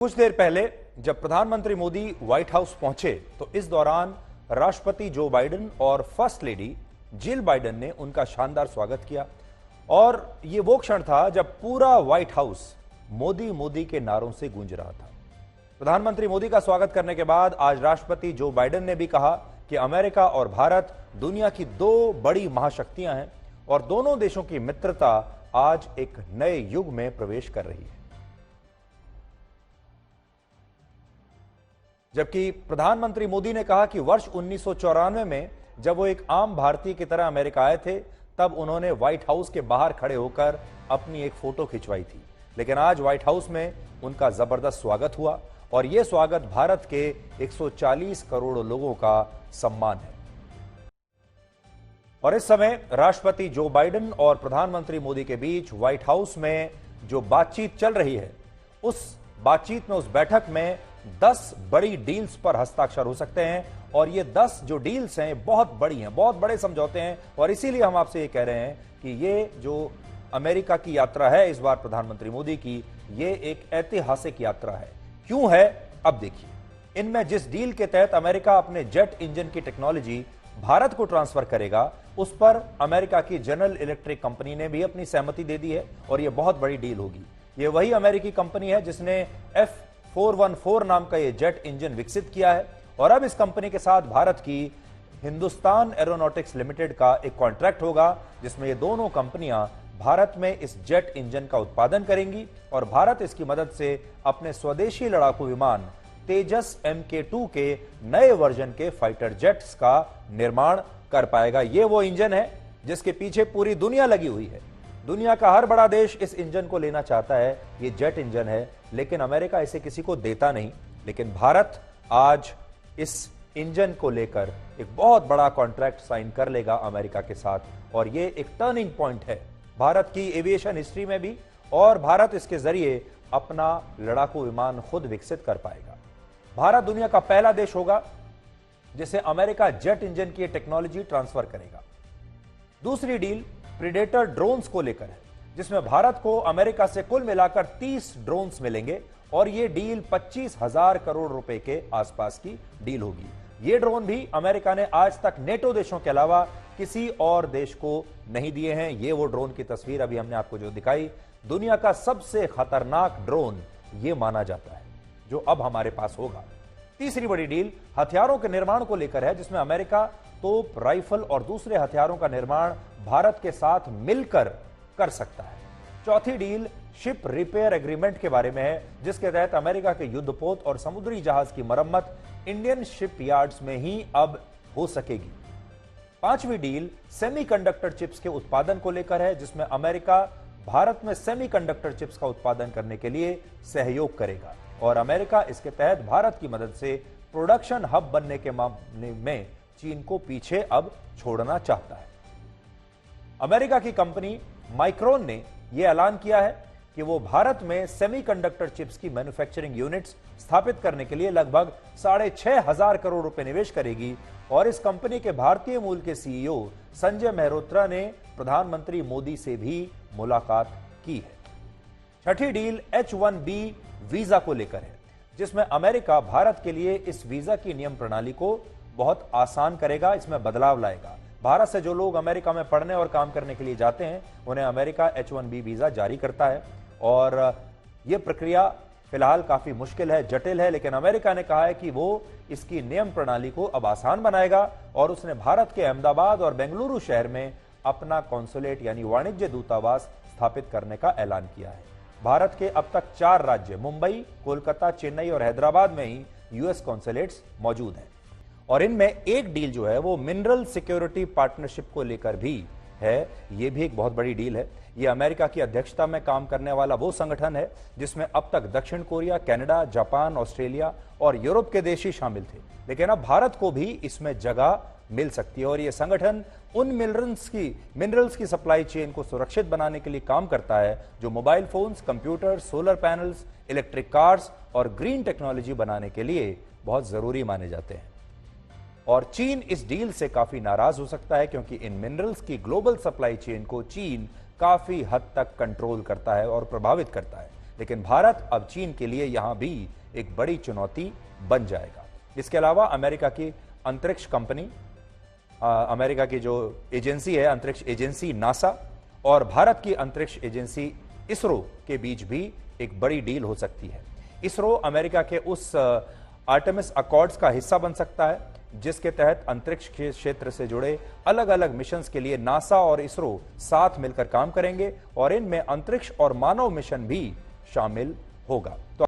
कुछ देर पहले जब प्रधानमंत्री मोदी व्हाइट हाउस पहुंचे तो इस दौरान राष्ट्रपति जो बाइडेन और फर्स्ट लेडी जिल बाइडेन ने उनका शानदार स्वागत किया। और यह वो क्षण था जब पूरा व्हाइट हाउस मोदी मोदी के नारों से गूंज रहा था। प्रधानमंत्री मोदी का स्वागत करने के बाद आज राष्ट्रपति जो बाइडेन ने भी कहा कि अमेरिका और भारत दुनिया की दो बड़ी महाशक्तियां हैं और दोनों देशों की मित्रता आज एक नए युग में प्रवेश कर रही है। जबकि प्रधानमंत्री मोदी ने कहा कि वर्ष 1994 में जब वो एक आम भारतीय की तरह अमेरिका आए थे तब उन्होंने व्हाइट हाउस के बाहर खड़े होकर अपनी एक फोटो खिंचवाई थी, लेकिन आज व्हाइट हाउस में उनका जबरदस्त स्वागत हुआ और यह स्वागत भारत के 140 करोड़ लोगों का सम्मान है। और इस समय राष्ट्रपति जो बाइडेन और प्रधानमंत्री मोदी के बीच व्हाइट हाउस में जो बातचीत चल रही है, उस बातचीत में, उस बैठक में 10 बड़ी डील्स पर हस्ताक्षर हो सकते हैं और ये 10 जो डील्स हैं बहुत बड़ी हैं, बहुत बड़े समझौते हैं। और इसीलिए हम आपसे ये कह रहे हैं कि ये जो अमेरिका की यात्रा है इस बार प्रधानमंत्री मोदी की, ये एक ऐतिहासिक यात्रा है। क्यों है, अब देखिए। इनमें जिस डील के तहत अमेरिका अपने जेट इंजन की टेक्नोलॉजी भारत को ट्रांसफर करेगा, उस पर अमेरिका की जनरल इलेक्ट्रिक कंपनी ने भी अपनी सहमति दे दी है और यह बहुत बड़ी डील होगी। ये वही अमेरिकी कंपनी है जिसने F414 नाम का ये जेट इंजन विकसित किया है और अब इस कंपनी के साथ भारत की हिंदुस्तान एरोनॉटिक्स लिमिटेड का एक कॉन्ट्रैक्ट होगा जिसमें ये दोनों कंपनियां भारत में इस जेट इंजन का उत्पादन करेंगी और भारत इसकी मदद से अपने स्वदेशी लड़ाकू विमान तेजस MK2 के नए वर्जन के फाइटर जेट्स का निर्माण कर पाएगा। ये वो इंजन है जिसके पीछे पूरी दुनिया लगी हुई है। दुनिया का हर बड़ा देश इस इंजन को लेना चाहता है। ये जेट इंजन है, लेकिन अमेरिका इसे किसी को देता नहीं। लेकिन भारत आज इस इंजन को लेकर एक बहुत बड़ा कॉन्ट्रैक्ट साइन कर लेगा अमेरिका के साथ और ये एक टर्निंग पॉइंट है भारत की एविएशन हिस्ट्री में भी, और भारत इसके जरिए अपना लड़ाकू विमान खुद विकसित कर पाएगा। भारत दुनिया का पहला देश होगा जिसे अमेरिका जेट इंजन की टेक्नोलॉजी ट्रांसफर करेगा। दूसरी डील प्रीडेटर ड्रोन्स को लेकर है जिसमें भारत को अमेरिका से कुल मिलाकर 30 ड्रोन्स मिलेंगे और यह डील 25,000 करोड़ रुपए के आसपास की डील होगी। ये ड्रोन भी अमेरिका ने आज तक नेटो देशों के अलावा किसी और देश को नहीं दिए हैं। ये वो ड्रोन की तस्वीर अभी हमने आपको जो दिखाई, दुनिया का सबसे खतरनाक ड्रोन ये माना जाता है जो अब हमारे पास होगा। तीसरी बड़ी डील हथियारों के निर्माण को लेकर है जिसमें अमेरिका तोप, राइफल और दूसरे हथियारों का निर्माण भारत के साथ मिलकर कर सकता है। चौथी डील शिप रिपेयर एग्रीमेंट के बारे में है जिसके तहत अमेरिका के युद्धपोत और समुद्री जहाज की मरम्मत इंडियन शिपयार्ड्स में ही अब हो सकेगी। पांचवी डील सेमीकंडक्टर चिप्स के उत्पादन को लेकर है जिसमें अमेरिका भारत में सेमीकंडक्टर चिप्स का उत्पादन करने के लिए सहयोग करेगा और अमेरिका इसके तहत भारत की मदद से प्रोडक्शन हब बनने के मामले में चीन को पीछे अब छोड़ना चाहता है। अमेरिका की कंपनी माइक्रोन ने यह ऐलान किया है कि वो भारत में सेमीकंडक्टर चिप्स की मैन्युफैक्चरिंग यूनिट्स स्थापित करने के लिए लगभग 6,500 करोड़ रुपए निवेश करेगी और इस कंपनी के भारतीय मूल के CEO संजय मेहरोत्रा ने प्रधानमंत्री मोदी से भी मुलाकात की है। छठी डील H1B वीजा को लेकर है जिसमें अमेरिका भारत के लिए इस वीजा की नियम प्रणाली को बहुत आसान करेगा, इसमें बदलाव लाएगा। भारत से जो लोग अमेरिका में पढ़ने और काम करने के लिए जाते हैं उन्हें अमेरिका H1B वीजा जारी करता है और यह प्रक्रिया फिलहाल काफी मुश्किल है, जटिल है, लेकिन अमेरिका ने कहा है कि वो इसकी नियम प्रणाली को अब आसान बनाएगा और उसने भारत के अहमदाबाद और बेंगलुरु शहर में अपना कॉन्सुलेट यानी वाणिज्य दूतावास स्थापित करने का ऐलान किया है। भारत के अब तक 4 राज्य मुंबई, कोलकाता, चेन्नई और हैदराबाद में ही यूएस कॉन्सुलेट्स मौजूद हैं और इनमें एक डील जो है वो मिनरल सिक्योरिटी पार्टनरशिप को लेकर भी है। ये भी एक बहुत बड़ी डील है। ये अमेरिका की अध्यक्षता में काम करने वाला वो संगठन है जिसमें अब तक दक्षिण कोरिया, कनाडा, जापान, ऑस्ट्रेलिया और यूरोप के देश ही शामिल थे, लेकिन अब भारत को भी इसमें जगह मिल सकती है और यह संगठन उन मिनरल्स की सप्लाई चेन को सुरक्षित बनाने के लिए काम करता है जो mobile phones, computer, solar panels, electric cars और ग्रीन टेक्नोलॉजी बनाने के लिए बहुत जरूरी माने जाते हैं। और चीन इस डील से काफी नाराज हो सकता है क्योंकि इन मिनरल्स की ग्लोबल सप्लाई चेन को चीन काफी हद तक कंट्रोल करता है और प्रभावित करता है। लेकिन भारत अब चीन के लिए यहां भी एक बड़ी चुनौती बन जाएगा। इसके अलावा अमेरिका की अंतरिक्ष कंपनी, अमेरिका की जो एजेंसी है, अंतरिक्ष एजेंसी नासा, और भारत की अंतरिक्ष एजेंसी इसरो के बीच भी एक बड़ी डील हो सकती है। इसरो अमेरिका के उस आर्टेमिस अकॉर्ड्स का हिस्सा बन सकता है जिसके तहत अंतरिक्ष के क्षेत्र से जुड़े अलग अलग मिशंस के लिए नासा और इसरो साथ मिलकर काम करेंगे और इनमें अंतरिक्ष और मानव मिशन भी शामिल होगा। तो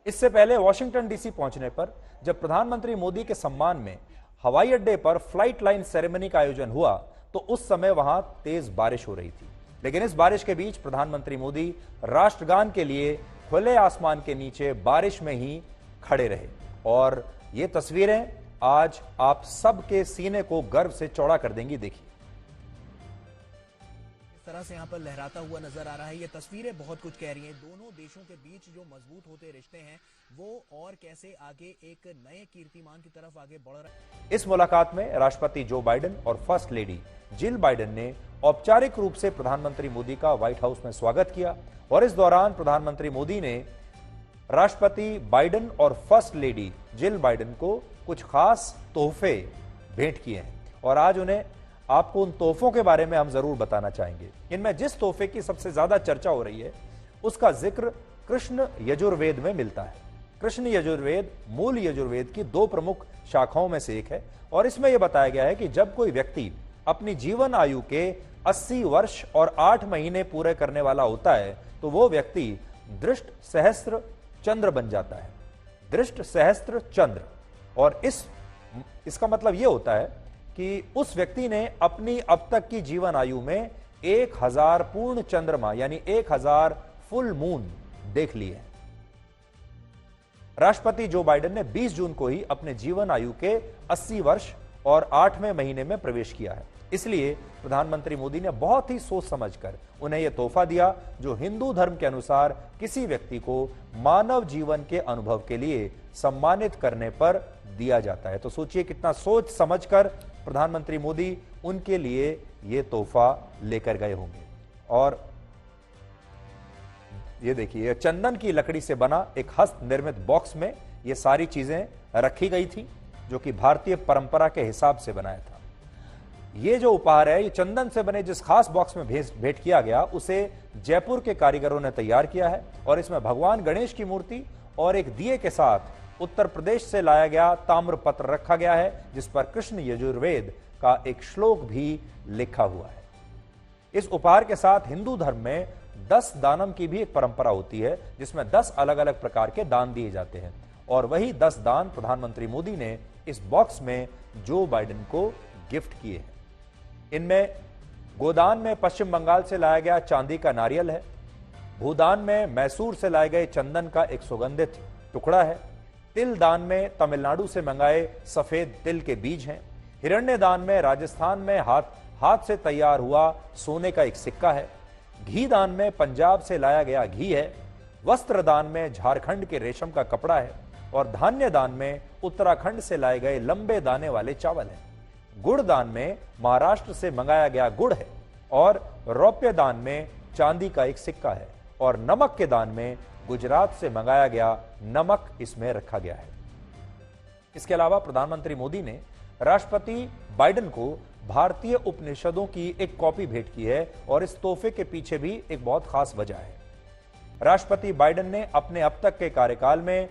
इससे पहले वॉशिंगटन डीसी पहुंचने पर जब प्रधानमंत्री मोदी के सम्मान में हवाई अड्डे पर फ्लाइट लाइन सेरेमनी का आयोजन हुआ तो उस समय वहां तेज बारिश हो रही थी, लेकिन इस बारिश के बीच प्रधानमंत्री मोदी राष्ट्रगान के लिए खुले आसमान के नीचे बारिश में ही खड़े रहे और ये तस्वीरें आज आप सबके सीने को गर्व से चौड़ा कर देंगी। देखिए, इस तरह से यहाँ पर लहराता हुआ नजर आ रहा है। ये तस्वीरें बहुत कुछ कह रही हैं। दोनों देशों के बीच जो मजबूत होते रिश्ते हैं वो और कैसे आगे एक नए कीर्तिमान की तरफ आगे बढ़ रहा है। इस मुलाकात में राष्ट्रपति जो बाइडेन और फर्स्ट लेडी जिल बाइडेन ने औपचारिक रूप से प्रधानमंत्री मोदी का व्हाइट हाउस में स्वागत किया और इस दौरान प्रधानमंत्री मोदी ने राष्ट्रपति बाइडेन और फर्स्ट लेडी जिल बाइडेन को कुछ खास तोहफे भेंट किए हैं और आज उन्हें आपको उन तोहफों के बारे में हम जरूर बताना चाहेंगे। इनमें जिस तोहफे की सबसे ज्यादा चर्चा हो रही है उसका जिक्र कृष्ण यजुर्वेद में मिलता है। कृष्ण यजुर्वेद मूल यजुर्वेद की दो प्रमुख शाखाओं में से एक है और इसमें यह बताया गया है कि जब कोई व्यक्ति अपनी जीवन आयु के 80 वर्ष और 8 महीने पूरे करने वाला होता है तो वो व्यक्ति दृष्ट सहस्त्र चंद्र बन जाता है। दृष्ट सहस्त्र चंद्र, और इसका मतलब यह होता है कि उस व्यक्ति ने अपनी अब तक की जीवन आयु में 1000 पूर्ण चंद्रमा यानी 1000 फुल मून देख लिए। राष्ट्रपति जो बाइडेन ने 20 जून को ही अपने जीवन आयु के 80 वर्ष और 8वें महीने में प्रवेश किया है। इसलिए प्रधानमंत्री मोदी ने बहुत ही सोच समझकर उन्हें यह तोहफा दिया जो हिंदू धर्म के अनुसार किसी व्यक्ति को मानव जीवन के अनुभव के लिए सम्मानित करने पर दिया जाता है। तो सोचिए कितना सोच समझकर प्रधानमंत्री मोदी उनके लिए यह तोहफा लेकर गए होंगे। और ये देखिए, चंदन की लकड़ी से बना एक हस्त निर्मित बॉक्स में ये सारी चीजें रखी गई थी जो कि भारतीय परंपरा के हिसाब से बनाया था। ये जो उपहार है ये चंदन से बने जिस खास बॉक्स में भेंट किया गया उसे जयपुर के कारीगरों ने तैयार किया है और इसमें भगवान गणेश की मूर्ति और एक दिए के साथ उत्तर प्रदेश से लाया गया ताम्र पत्र रखा गया है जिस पर कृष्ण यजुर्वेद का एक श्लोक भी लिखा हुआ है। इस उपहार के साथ हिंदू धर्म में 10 दानम की भी एक परंपरा होती है जिसमें 10 अलग अलग प्रकार के दान दिए जाते हैं और वही 10 दान प्रधानमंत्री मोदी ने इस बॉक्स में जो बाइडेन को गिफ्ट किए हैं। इनमें गोदान में पश्चिम बंगाल से लाया गया चांदी का नारियल है, भूदान में मैसूर से लाए गए चंदन का एक सुगंधित टुकड़ा है, तिल दान में तमिलनाडु से मंगाए सफेद तिल के बीज हैं, हिरण्य दान में राजस्थान में हाथ से तैयार हुआ सोने का एक सिक्का है, घी दान में पंजाब से लाया गया घी है, वस्त्र दान में झारखंड के रेशम का कपड़ा है और धान्य दान में उत्तराखंड से लाए गए लंबे दाने वाले चावल है। गुड़ दान में महाराष्ट्र से मंगाया गया गुड़ है और रौप्य दान में चांदी का एक सिक्का है और नमक के दान में गुजरात से मंगाया गया नमक इसमें रखा गया है। इसके अलावा प्रधानमंत्री मोदी ने राष्ट्रपति बाइडेन को भारतीय उपनिषदों की एक कॉपी भेंट की है और इस तोहफे के पीछे भी एक बहुत खास वजह है। राष्ट्रपति बाइडेन ने अपने अब तक के कार्यकाल में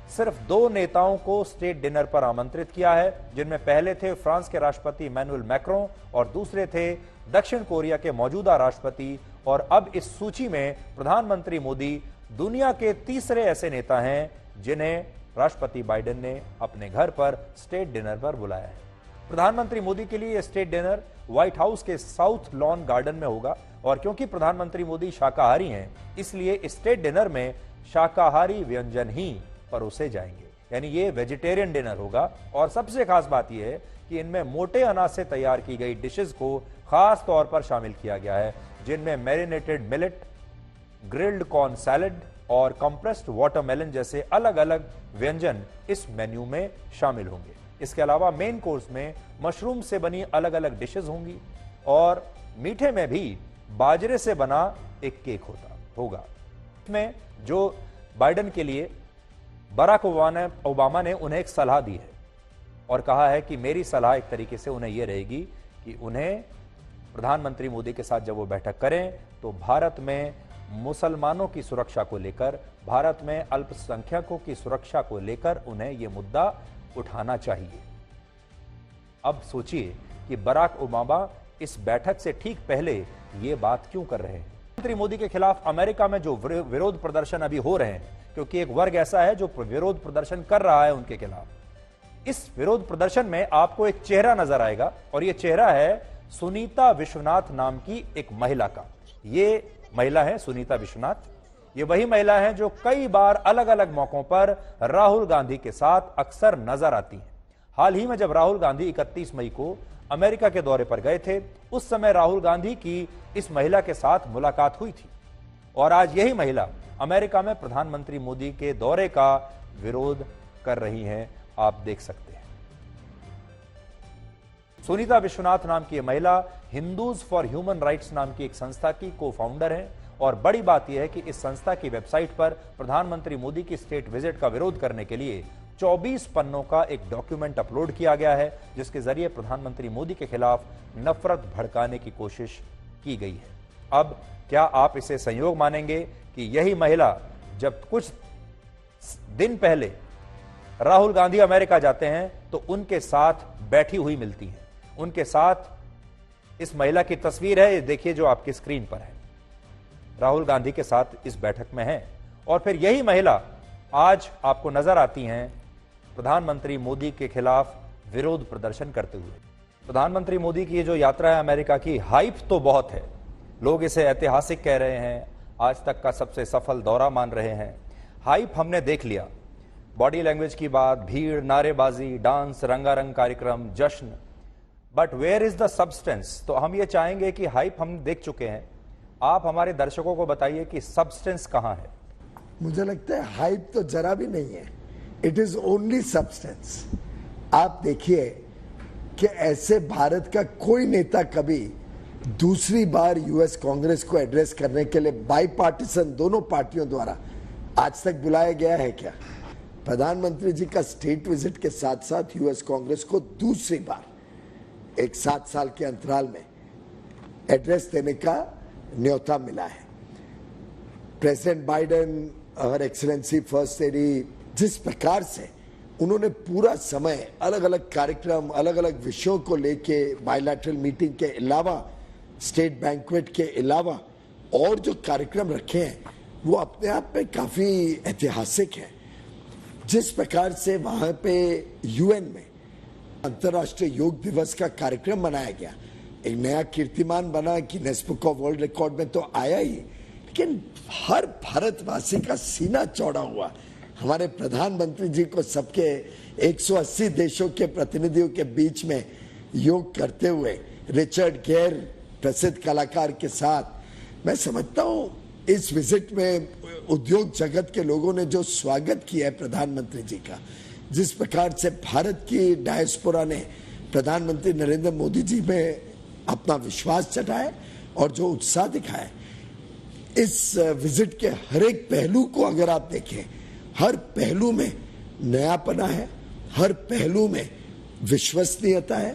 सिर्फ 2 नेताओं को स्टेट डिनर पर आमंत्रित किया है जिनमें पहले थे फ्रांस के राष्ट्रपति इमैनुअल मैक्रों और दूसरे थे दक्षिण कोरिया के मौजूदा राष्ट्रपति। और अब इस सूची में प्रधानमंत्री मोदी दुनिया के तीसरे ऐसे नेता हैं जिन्हें राष्ट्रपति बाइडेन ने अपने घर पर स्टेट डिनर पर बुलाया है। प्रधानमंत्री मोदी के लिए यह स्टेट डिनर व्हाइट हाउस के साउथ लॉन गार्डन में होगा और क्योंकि प्रधानमंत्री मोदी शाकाहारी हैं इसलिए इस स्टेट डिनर में शाकाहारी व्यंजन ही परोसे जाएंगे, यानी ये वेजिटेरियन डिनर होगा। और सबसे खास बात यह है कि इनमें मोटे अनाज से तैयार की गई डिशेस को खास तौर पर शामिल किया गया है जिनमें marinated millet, grilled corn salad और कंप्रेस्ड वाटरमेलन जैसे अलग अलग व्यंजन इस मेन्यू में शामिल होंगे। इसके अलावा मेन कोर्स में मशरूम से बनी अलग अलग डिशेस होंगी और मीठे में भी बाजरे से बना एक केक होगा। में जो बाइडेन के लिए बराक ओबामा ने उन्हें एक सलाह दी है और कहा है कि मेरी सलाह एक तरीके से उन्हें यह रहेगी कि उन्हें प्रधानमंत्री मोदी के साथ जब वो बैठक करें तो भारत में मुसलमानों की सुरक्षा को लेकर, भारत में अल्पसंख्यकों की सुरक्षा को लेकर उन्हें यह मुद्दा उठाना चाहिए। अब सोचिए कि बराक ओबामा इस बैठक से ठीक पहले यह बात क्यों कर रहे हैं। प्रधानमंत्री मोदी के खिलाफ अमेरिका में जो विरोध प्रदर्शन अभी हो रहे हैं, क्योंकि एक वर्ग ऐसा है जो विरोध प्रदर्शन कर रहा है उनके खिलाफ, इस विरोध प्रदर्शन में आपको एक चेहरा नजर आएगा और यह चेहरा है सुनीता विश्वनाथ नाम की एक महिला का। ये महिला है सुनीता विश्वनाथ। ये वही महिला है जो कई बार अलग अलग मौकों पर राहुल गांधी के साथ अक्सर नजर आती हैं। हाल ही में जब राहुल गांधी 31 मई को अमेरिका के दौरे पर गए थे, उस समय राहुल गांधी की इस महिला के साथ मुलाकात हुई थी और आज यही महिला अमेरिका में प्रधानमंत्री मोदी के दौरे का विरोध कर रही हैं। आप देख सकते हैं सुनीता विश्वनाथ नाम की यह महिला हिंदूज फॉर ह्यूमन राइट्स नाम की एक संस्था की को फाउंडर है और बड़ी बात यह है कि इस संस्था की वेबसाइट पर प्रधानमंत्री मोदी की स्टेट विजिट का विरोध करने के लिए 24 पन्नों का एक डॉक्यूमेंट अपलोड किया गया है, जिसके जरिए प्रधानमंत्री मोदी के खिलाफ नफरत भड़काने की कोशिश की गई है। अब क्या आप इसे संयोग मानेंगे कि यही महिला जब कुछ दिन पहले राहुल गांधी अमेरिका जाते हैं तो उनके साथ बैठी हुई मिलती हैं। उनके साथ इस महिला की तस्वीर है, ये देखिए जो आपकी स्क्रीन पर है, राहुल गांधी के साथ इस बैठक में है और फिर यही महिला आज आपको नजर आती हैं प्रधानमंत्री मोदी के खिलाफ विरोध प्रदर्शन करते हुए। प्रधानमंत्री मोदी की ये जो यात्रा है अमेरिका की, हाइप तो बहुत है, लोग इसे ऐतिहासिक कह रहे हैं, आज तक का सबसे सफल दौरा मान रहे हैं। हाइप हमने देख लिया, बॉडी लैंग्वेज की बात, भीड़, नारेबाजी, डांस, रंगारंग कार्यक्रम, जश्न, but where is the substance. तो हम ये चाहेंगे कि हाइप हम देख चुके हैं, आप हमारे दर्शकों को बताइए कि सब्सटेंस कहां है। मुझे लगता है हाइप तो जरा भी नहीं है, इट इज ओनली सब्सटेंस। आप देखिए कि ऐसे भारत का कोई नेता कभी दूसरी बार यूएस कांग्रेस को एड्रेस करने के लिए बाईपार्टिसन दोनों पार्टियों द्वारा आज तक बुलाया गया है क्या? प्रधानमंत्री जी का स्टेट विजिट के साथ साथ यूएस कांग्रेस को दूसरी बार एक 7 साल के अंतराल में एड्रेस देने का न्योता मिला है। प्रेसिडेंट बाइडेन, हर एक्सीलेंसी फर्स्ट लेडी, जिस प्रकार से उन्होंने पूरा समय अलग अलग कार्यक्रम, अलग अलग विषयों को लेके बायलैटरल मीटिंग के अलावा, स्टेट बैंक्वेट के अलावा और जो कार्यक्रम रखे हैं वो अपने आप में काफी ऐतिहासिक है। जिस प्रकार से वहां पे यूएन में अंतर्राष्ट्रीय योग दिवस का कार्यक्रम मनाया गया, एक नया कीर्तिमान बना कि Guinness book of world record में तो आया ही, लेकिन हर भारतवासी का सीना चौड़ा हुआ हमारे प्रधानमंत्री जी को सबके 180 देशों के प्रतिनिधियों के बीच में योग करते हुए रिचर्ड गेयर प्रसिद्ध कलाकार के साथ। मैं समझता हूं इस विजिट में उद्योग जगत के लोगों ने जो स्वागत किया है प्रधानमंत्री जी का, जिस प्रकार से भारत की डायस्पोरा ने प्रधानमंत्री नरेंद्र मोदी जी में अपना विश्वास जताया और जो उत्साह दिखाया, इस विजिट के हर एक पहलू को अगर आप देखें, हर पहलू में नयापना है, हर पहलू में विश्वसनीयता है।